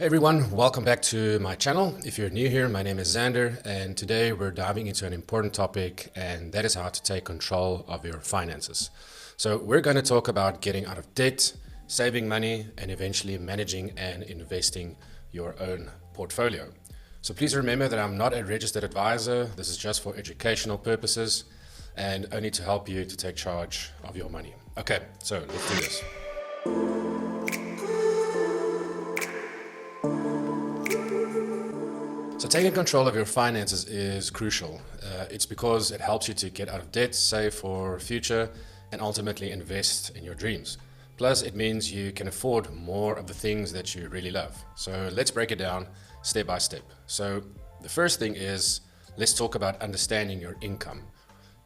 Hey everyone, welcome back to my channel. If you're new here, my name is Zander, and today we're diving into an important topic, and that is how to take control of your finances. So we're going to talk about getting out of debt, saving money, and eventually managing and investing your own portfolio. So please remember that I'm not a registered advisor. This is just for educational purposes and only to help you to take charge of your money. Okay, so let's do this. So taking control of your finances is crucial. It's because it helps you to get out of debt, save for future, and ultimately invest in your dreams. Plus, it means you can afford more of the things that you really love. So let's break it down step by step. So the first thing is, let's talk about understanding your income.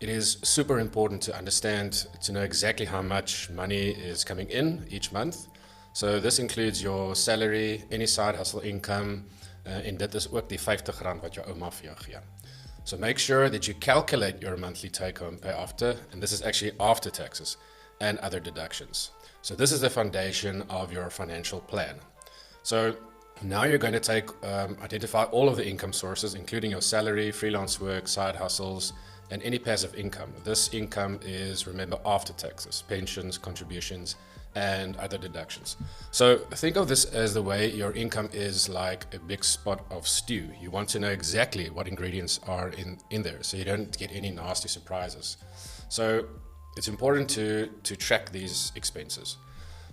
It is super important to understand, to know exactly how much money is coming in each month. So this includes your salary, any side hustle income, en dit is ook die R50 wat jou ouma vir jou gee. So make sure that you calculate your monthly take-home pay after, and this is actually after taxes and other deductions. So this is the foundation of your financial plan. So now you're going to identify all of the income sources, including your salary, freelance work, side hustles, and any passive income. This income is, remember, after taxes, pensions, contributions, and other deductions. So think of this as the way your income is like a big spot of stew. You want to know exactly what ingredients are in there so you don't get any nasty surprises. So it's important to track these expenses.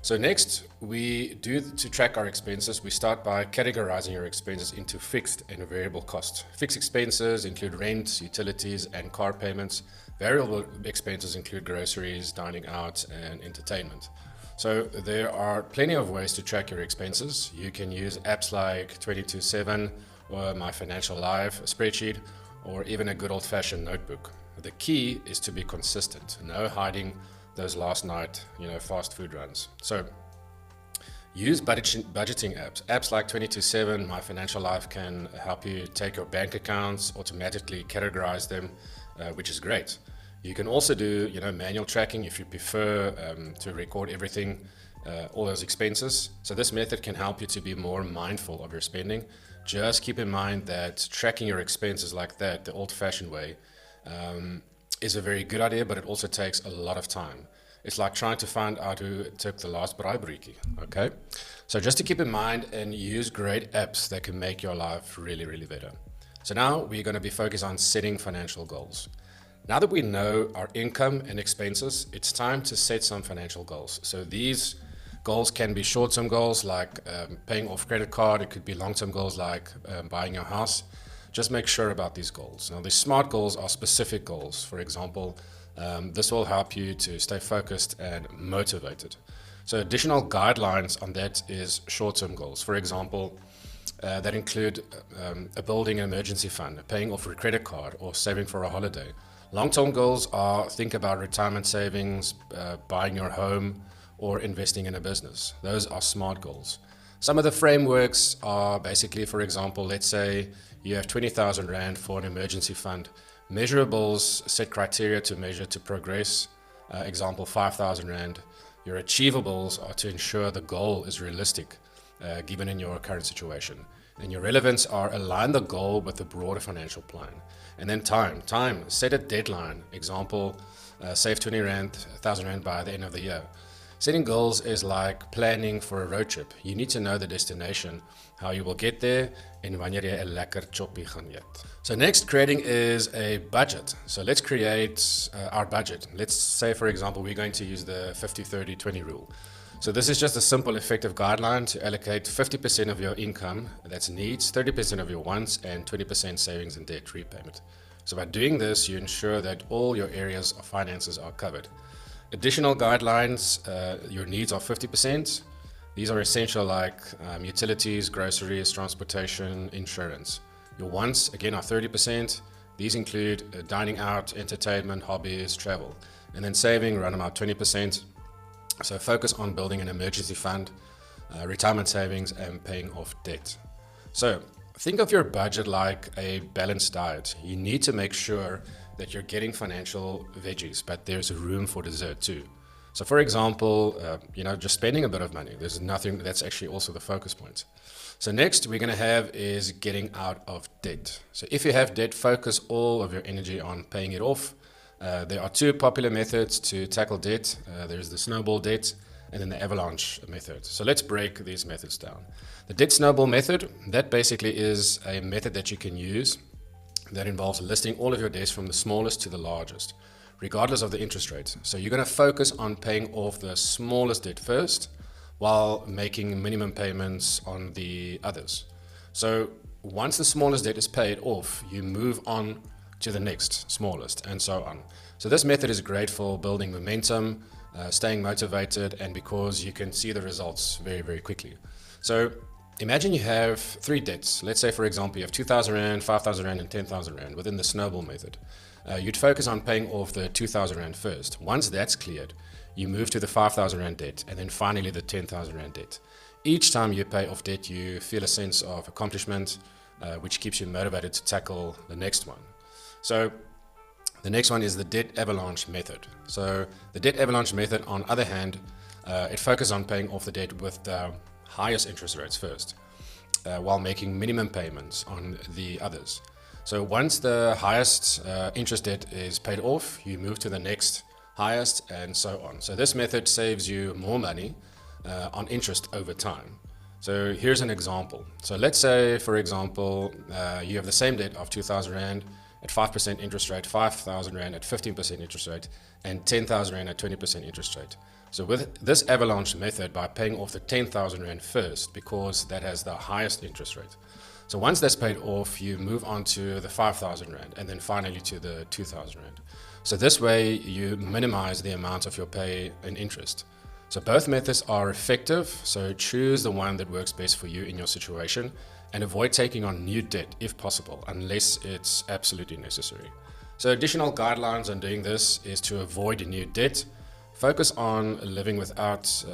So next, to track our expenses, we start by categorizing your expenses into fixed and variable costs. Fixed expenses include rent, utilities, and car payments. Variable expenses include groceries, dining out, and entertainment. So there are plenty of ways to track your expenses. You can use apps like 24/7 or My Financial Life, a spreadsheet, or even a good old-fashioned notebook. The key is to be consistent, no hiding those last night, fast food runs. So use budgeting apps. Apps like 24/7, My Financial Life can help you take your bank accounts, automatically categorize them, which is great. You can also do, manual tracking if you prefer to record everything, all those expenses. So this method can help you to be more mindful of your spending. Just keep in mind that tracking your expenses like that, the old-fashioned way, is a very good idea, but it also takes a lot of time. It's like trying to find out who took the last braaibroodjie, okay? So just to keep in mind and use great apps that can make your life really, really better. So now we're going to be focused on setting financial goals. Now that we know our income and expenses, it's time to set some financial goals. So these goals can be short-term goals like paying off credit card. It could be long-term goals like buying your house. Just make sure about these goals. Now, the SMART goals are specific goals. For example, this will help you to stay focused and motivated. So additional guidelines on that is short-term goals. For example, that include building an emergency fund, paying off a credit card, or saving for a holiday. Long-term goals are think about retirement savings, buying your home, or investing in a business. Those are SMART goals. Some of the frameworks are basically, for example, let's say you have 20,000 Rand for an emergency fund. Measurables set criteria to measure to progress. Example, 5,000 Rand. Your achievables are to ensure the goal is realistic, given in your current situation. And your relevance are align the goal with the broader financial plan. And then time, set a deadline. Example, save 1,000 Rand by the end of the year. Setting goals is like planning for a road trip. You need to know the destination, how you will get there, en wanneer jy 'n lekker choppie gaan eet. So next, creating is a budget. So let's create our budget. Let's say, for example, we're going to use the 50-30-20 rule. So this is just a simple, effective guideline to allocate 50% of your income, that's needs, 30% of your wants, and 20% savings and debt repayment. So by doing this, you ensure that all your areas of finances are covered. Additional guidelines, your needs are 50%. These are essential like utilities, groceries, transportation, insurance. Your wants, again, are 30%. These include dining out, entertainment, hobbies, travel. And then saving, around about 20%. So focus on building an emergency fund, retirement savings, and paying off debt. So think of your budget like a balanced diet. You need to make sure that you're getting financial veggies, but there's room for dessert too. So for example, just spending a bit of money. There's nothing, that's actually also the focus point. So next we're going to have is getting out of debt. So if you have debt, focus all of your energy on paying it off. There are two popular methods to tackle debt. There's the snowball debt and then the avalanche method. So let's break these methods down. The debt snowball method, that basically is a method that you can use that involves listing all of your debts from the smallest to the largest, regardless of the interest rate. So you're going to focus on paying off the smallest debt first, while making minimum payments on the others. So once the smallest debt is paid off, you move on to the next smallest, and so on. So this method is great for building momentum, staying motivated, and because you can see the results very, very quickly. So imagine you have three debts. Let's say, for example, you have 2,000 Rand, 5,000 Rand, and 10,000 Rand within the snowball method. You'd focus on paying off the 2,000 Rand first. Once that's cleared, you move to the 5,000 Rand debt, and then finally the 10,000 Rand debt. Each time you pay off debt, you feel a sense of accomplishment, which keeps you motivated to tackle the next one. So the next one is the debt avalanche method. So the debt avalanche method, on the other hand, it focuses on paying off the debt with the highest interest rates first, while making minimum payments on the others. So once the highest interest debt is paid off, you move to the next highest, and so on. So this method saves you more money on interest over time. So here's an example. So let's say, for example, you have the same debt of 2,000 Rand at 5% interest rate, 5,000 Rand at 15% interest rate, and 10,000 Rand at 20% interest rate. So with this avalanche method, by paying off the 10,000 Rand first, because that has the highest interest rate. So once that's paid off, you move on to the 5,000 Rand, and then finally to the 2,000 Rand. So this way you minimize the amount of your pay in interest. So both methods are effective, so choose the one that works best for you in your situation, and avoid taking on new debt if possible, unless it's absolutely necessary. So additional guidelines on doing this is to avoid new debt, focus on living without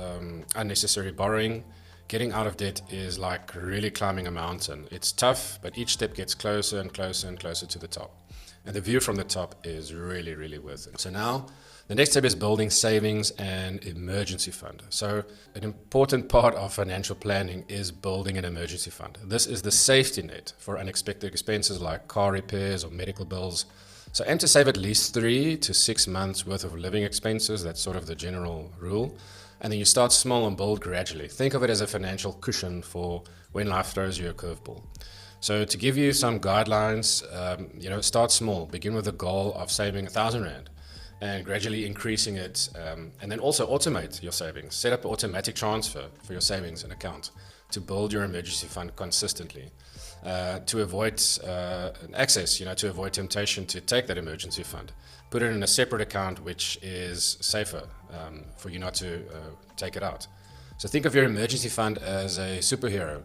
unnecessary borrowing. Getting out of debt is like really climbing a mountain. It's tough, but each step gets closer and closer and closer to the top. And the view from the top is really, really worth it. So now, the next step is building savings and emergency fund. So an important part of financial planning is building an emergency fund. This is the safety net for unexpected expenses like car repairs or medical bills. So aim to save at least 3 to 6 months worth of living expenses. That's sort of the general rule. And then you start small and build gradually. Think of it as a financial cushion for when life throws you a curveball. So to give you some guidelines, start small. Begin with a goal of saving 1,000 Rand and gradually increasing it. And then also automate your savings. Set up an automatic transfer for your savings and account to build your emergency fund consistently. To avoid to avoid temptation to take that emergency fund. Put it in a separate account which is safer for you not to take it out. So think of your emergency fund as a superhero.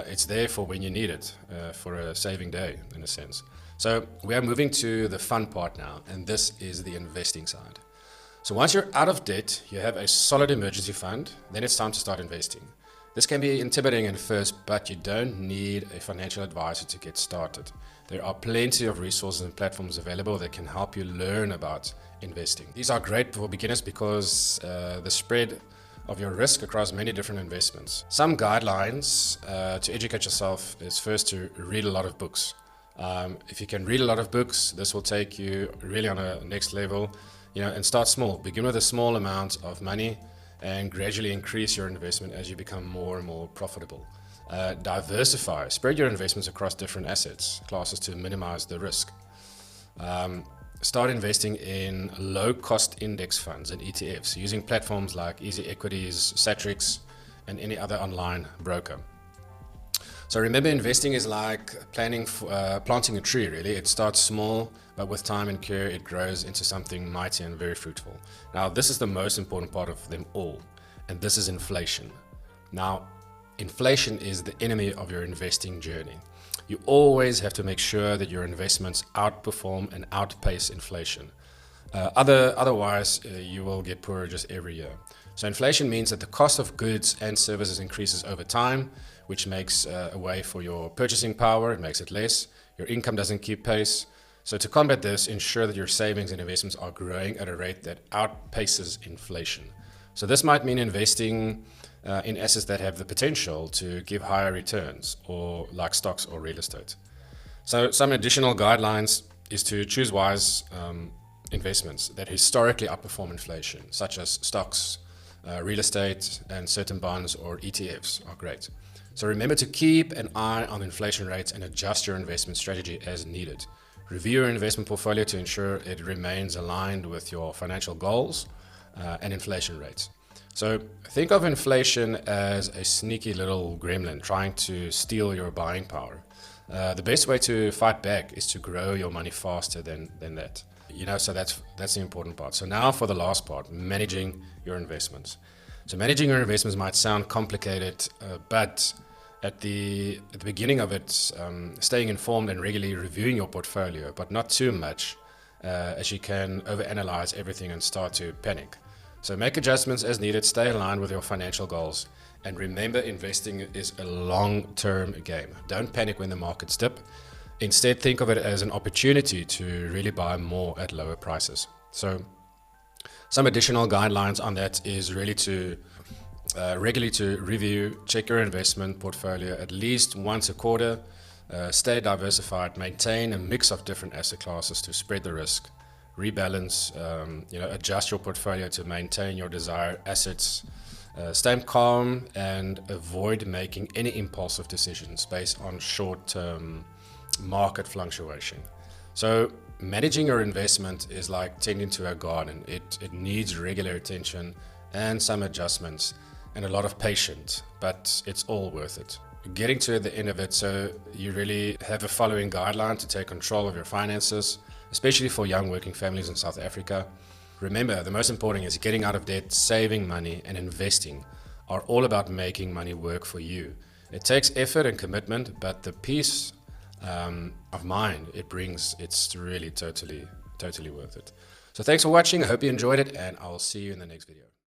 It's there for when you need it, for a saving day, in a sense. So we are moving to the fun part now, and this is the investing side. So once you're out of debt, you have a solid emergency fund, then it's time to start investing. This can be intimidating at first, but you don't need a financial advisor to get started. There are plenty of resources and platforms available that can help you learn about investing. These are great for beginners because the spread of your risk across many different investments. Some guidelines to educate yourself is first to read a lot of books. If you can read a lot of books, this will take you really on a next level, and start small. Begin with a small amount of money and gradually increase your investment as you become more and more profitable. Diversify, spread your investments across different assets classes to minimize the risk. Start investing in low-cost index funds and ETFs using platforms like Easy Equities, Satrix, and any other online broker. So remember, investing is like planting a tree, really. It starts small, but with time and care, it grows into something mighty and very fruitful. Now, this is the most important part of them all, and this is inflation. Now, inflation is the enemy of your investing journey. You always have to make sure that your investments outperform and outpace inflation. Otherwise, you will get poorer just every year. So inflation means that the cost of goods and services increases over time, which makes a way for your purchasing power. It makes it less. Your income doesn't keep pace. So to combat this, ensure that your savings and investments are growing at a rate that outpaces inflation. So this might mean investing in assets that have the potential to give higher returns, or like stocks or real estate. So some additional guidelines is to choose wise investments that historically outperform inflation, such as stocks, real estate, and certain bonds or ETFs are great. So remember to keep an eye on inflation rates and adjust your investment strategy as needed. Review your investment portfolio to ensure it remains aligned with your financial goals and inflation rates. So think of inflation as a sneaky little gremlin trying to steal your buying power. The best way to fight back is to grow your money faster than that. So that's the important part. So now for the last part, managing your investments. So managing your investments might sound complicated, but at the beginning of it, staying informed and regularly reviewing your portfolio, but not too much, as you can overanalyze everything and start to panic. So make adjustments as needed, stay aligned with your financial goals, and remember, investing is a long-term game. Don't panic when the markets dip. Instead, think of it as an opportunity to really buy more at lower prices. So some additional guidelines on that is really to regularly to review, check your investment portfolio at least once a quarter, stay diversified, maintain a mix of different asset classes to spread the risk, rebalance, adjust your portfolio to maintain your desired assets, stay calm and avoid making any impulsive decisions based on short-term market fluctuation. So managing your investment is like tending to a garden. It needs regular attention and some adjustments and a lot of patience, but it's all worth it. Getting to the end of it, so you really have a following guideline to take control of your finances, especially for young working families in South Africa. Remember, the most important is getting out of debt, saving money, and investing are all about making money work for you. It takes effort and commitment, but the peace of mind it brings, it's really totally worth it. So thanks for watching. I hope you enjoyed it, and I'll see you in the next video.